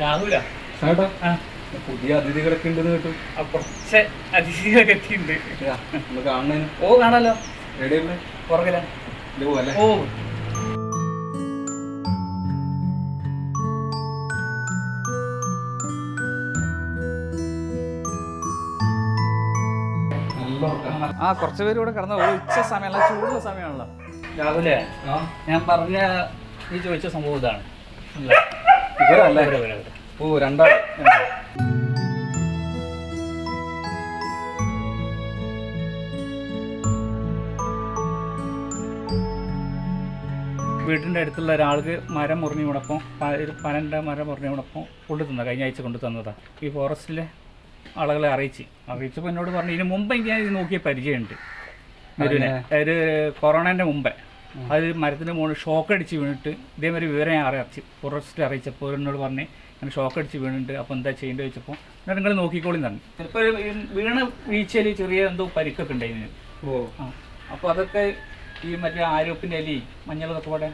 രാഹുലാ പുതിയ അതിഥികളൊക്കെ ഉണ്ടെന്ന് കേട്ടു. കുറച്ച് അതിഥികളൊക്കെ എത്തിയിട്ടുണ്ട്. ഒന്ന് കാണുന്നതിന്. ഓ കാണാലോ. എവിടെയല്ലേ? പുറകില. ഓ കുറച്ച് പേര് ഇവിടെ കിടന്ന ഉച്ച സമയമല്ല, ചൂടുള്ള സമയമാണല്ലോ. രാഹുലേ, ഞാൻ പറഞ്ഞ ഈ ചോദിച്ച സംഭവം ഇതാണ്. ഓ രണ്ടാൾ. വീട്ടിൻ്റെ അടുത്തുള്ള ഒരാൾക്ക് മരം മുറിഞ്ഞു വീണപ്പം, ഒരു പനൻ്റെ മരം മുറിഞ്ഞു വീണപ്പം കൊണ്ടു തന്ന, കഴിഞ്ഞ ആഴ്ച കൊണ്ടു തന്നതാണ്. ഈ ഫോറസ്റ്റിലെ ആളുകളെ അറിയിച്ചപ്പോൾ എന്നോട് പറഞ്ഞു, ഇതിന് മുമ്പ് എനിക്ക് ഞാൻ ഇത് നോക്കിയ പരിചയമുണ്ട്. ഒരു കൊറോണേൻ്റെ മുമ്പേ അത് മരത്തിൻ്റെ മുകളിൽ ഷോക്ക് അടിച്ച് വീണിട്ട് ഇതേമാതിരി വിവരം ഞാൻ ഫോറസ്റ്റ് അറിയിച്ചപ്പോൾ എന്നോട് പറഞ്ഞ് അങ്ങനെ ഷോക്ക് അടിച്ച് വീണിട്ട്. അപ്പോൾ എന്താ ചെയ്യേണ്ടത് ചോദിച്ചപ്പോൾ എന്നാൽ നിങ്ങൾ നോക്കിക്കോളി തന്നെ. ചിലപ്പോൾ വീണ വീഴ്ചയിൽ ചെറിയ എന്തോ പരിക്കൊക്കെ ഉണ്ടായിരുന്നു. അപ്പോൾ അതൊക്കെ ഈ മറ്റേ ആരോപ്പിൻ്റെ ഇലയും മഞ്ഞളൊക്കെ കൂടെ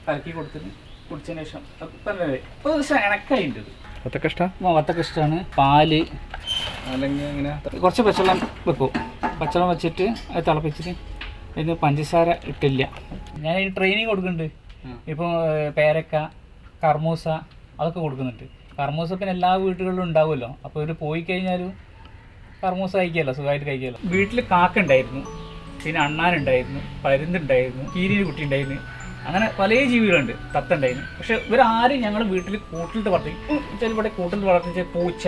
കലക്കി കൊടുത്തിട്ട് കുടിച്ചതിന് ശേഷം ഇപ്പോൾ ദിവസം ഇണക്കായിട്ടുണ്ട്. വത്തക്ക ഇഷ്ടമാണ്. പാല് അല്ലെങ്കിൽ അങ്ങനെ കുറച്ച് പച്ചവെള്ളം വെക്കും. പച്ചവെള്ളം വെച്ചിട്ട് അത് തിളപ്പിച്ചിട്ട് അതിന് പഞ്ചസാര ഇട്ടില്ല. ഞാൻ ഈ ട്രെയിനിങ് കൊടുക്കുന്നുണ്ട്. ഇപ്പോൾ പേരക്ക, കർമൂസ അതൊക്കെ കൊടുക്കുന്നുണ്ട്. കർമൂസ പിന്നെ എല്ലാ വീടുകളിലും ഉണ്ടാവുമല്ലോ. അപ്പോൾ ഇവർ പോയി കഴിഞ്ഞാലും കർമൂസ കഴിക്കാമല്ലോ, സുഖമായിട്ട് കഴിക്കാമല്ലോ. വീട്ടിൽ കാക്ക ഉണ്ടായിരുന്നു, പിന്നെ അണ്ണാനുണ്ടായിരുന്നു, പരുന്തുണ്ടായിരുന്നു, കീരിന് കുട്ടി ഉണ്ടായിരുന്നു, അങ്ങനെ പല ജീവികളുണ്ട്. തത്തുണ്ടായിരുന്നു. പക്ഷെ ഇവരാരും ഞങ്ങൾ വീട്ടിൽ കൂട്ടിലിട്ട് വളർത്തി, ചിലപ്പോൾ കൂട്ടിൽ വളർത്തിച്ച പൂച്ച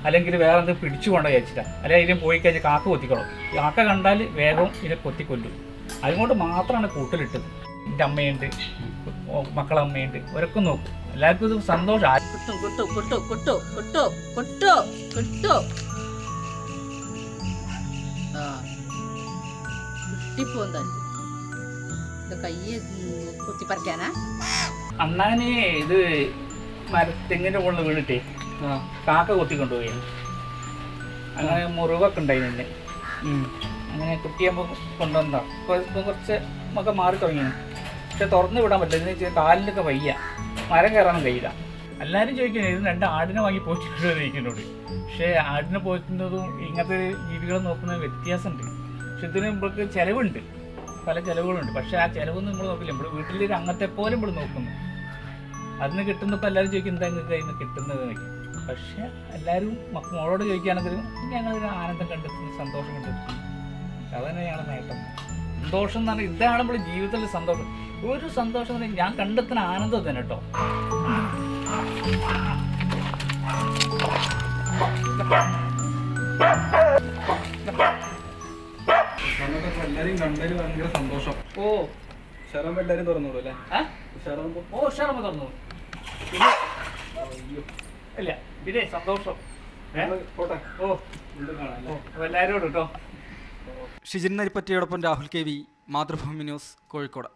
അല്ലെങ്കിൽ വേറെ എന്തെങ്കിലും പിടിച്ചു കൊണ്ടോ വിചാരിച്ചിട്ടാണ്. അല്ലെങ്കിൽ ഇതിനും പോയി കഴിഞ്ഞാൽ കാക്ക കൊത്തിക്കോളും. കാക്ക കണ്ടാൽ വേഗം ഇതിനെ കൊത്തിക്കൊല്ലും. അതുകൊണ്ട് മാത്രമാണ് കൂട്ടിലിട്ടത്. എൻ്റെ അമ്മയുണ്ട്, മക്കളമ്മയുണ്ട്, അവരൊക്കെ നോക്കും. എല്ലാവർക്കും ഇത് സന്തോഷം. അണ്ണാന് ഇത് തെങ്ങിന്റെ മുകളിൽ വീണിട്ടേ കാക്ക കൊത്തിക്കൊണ്ടുപോയി. അങ്ങനെ മുറിവൊക്കെ ഉണ്ടായി നിന്നെ. അങ്ങനെ കുട്ടിയാകുമ്പോൾ കൊണ്ടുവന്നതാ. ഇപ്പോൾ കുറച്ച് ഒക്കെ മാറി തുടങ്ങി. പക്ഷെ തുറന്ന് വിടാൻ പറ്റില്ല. ഇതിന് കാലിലൊക്കെ വയ്യ, മരം കയറാനും കഴിയില്ല. എല്ലാവരും ചോദിക്കുന്നത് ഇത് 2 ആടിനെ വാങ്ങി പോയിട്ടുണ്ടോ ചോദിക്കുന്നോട്. പക്ഷേ ആടിനെ പോറ്റുന്നതും ഇങ്ങനത്തെ ജീവികളെ നോക്കുന്നതും വ്യത്യാസമുണ്ട്. പക്ഷെ ഇതിന് നമ്മൾക്ക് ചിലവുണ്ട്, പല ചിലവുകളുണ്ട്. പക്ഷേ ആ ചിലവൊന്നും നമ്മൾ നോക്കില്ല. നമ്മൾ വീട്ടിലൊരു അംഗത്തെ പോലെ നമ്മൾ നോക്കുന്നു. അതിന് കിട്ടുന്നപ്പോൾ എല്ലാവരും ചോദിക്കും എന്താ നിങ്ങൾക്ക് അതിന് കിട്ടുന്നത് നോക്കി. പക്ഷെ എല്ലാവരും മോളോട് ചോദിക്കുകയാണെങ്കിലും ഞങ്ങളൊരു ആനന്ദം കണ്ടെത്തുന്നു, സന്തോഷം കണ്ടെത്തുന്നു. അതന്നെ ഞങ്ങളുടെ നേട്ടം. സന്തോഷം എന്ന് പറഞ്ഞാൽ ഇതാണ് നമ്മൾ ജീവിതത്തിലെ സന്തോഷം. ഒരു സന്തോഷം എന്ന് പറഞ്ഞാൽ ഞാൻ കണ്ടെത്തുന്ന ആനന്ദം തന്നെ കേട്ടോ. എല്ലാരും കണ്ടതിൽ ഭയങ്കര സന്തോഷം. ശരം എല്ലാരും തുറന്നോളൂ അല്ലേ? ഷറമ്പ് തുറന്നു ഇല്ല പിന്നെ സന്തോഷം. എല്ലാവരോടും കേട്ടോ. ഷിജിൻ നരിപ്പറ്റയോടൊപ്പം രാഹുൽ KV, മാതൃഭൂമി ന്യൂസ്, കോഴിക്കോട്.